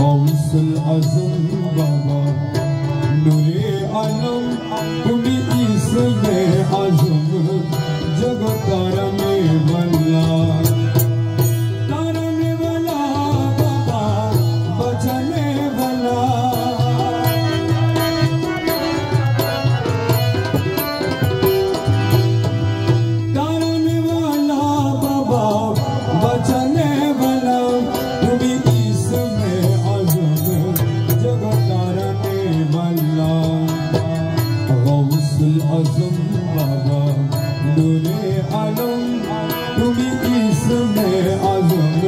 गौसुल आज़म बाबा नूरे आलम तुम्ही इसमे आज़म जगत तारने वाला बाबा बचाने वाला तारने वाला बाबा बचाने वाला तुम्ही इसमे आज़म जगत तारने वाला गौसुल आज़म बाबा नूरे आलम तुम्ही इसमे आज़म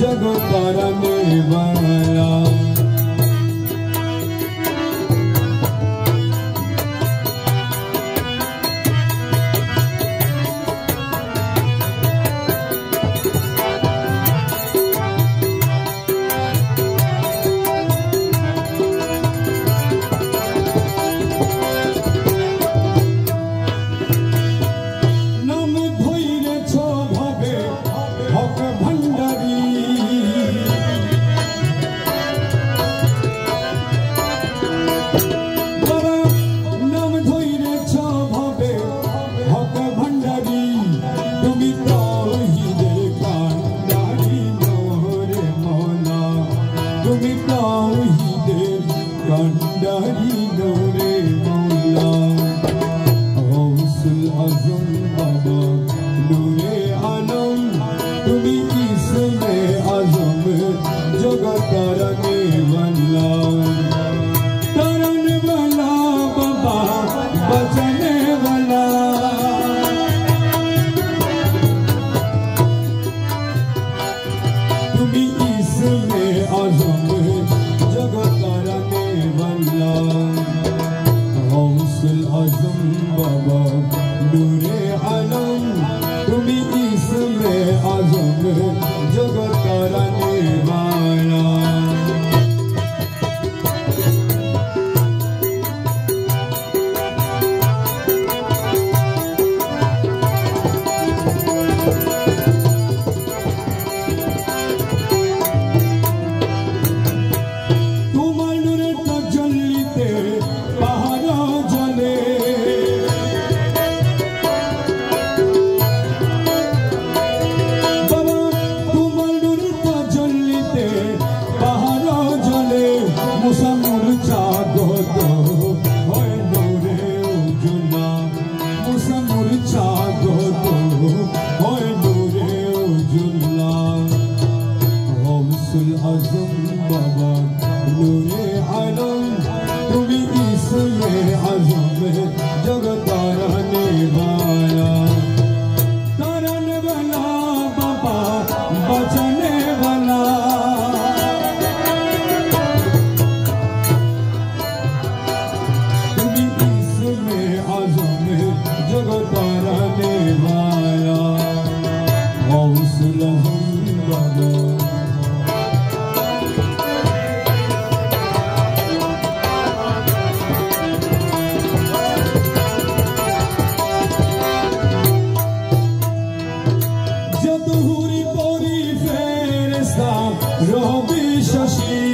जगत तारने वाला कंडारी नूरे मौला गौसुल आज़म बाबा नूरे आलम तुम्ही इसमे आज़म जगत तारने वाला बाबा बचाने वाला तुम्ही इसमे आज़म जगत तारने वाला गौसुल आज़म बाबा नूरे आलम तुम्ही इसमे आज़म जगत तारने वाला गौसुल आज़म बाबा नूरे आलम तुम्ही इसमे आज़म जगत तारने वाला बाबा बचाने वाला तुम्ही इसमे आज़म जगत तारने वाला गौसुल आज़म बाबा Robi Shashi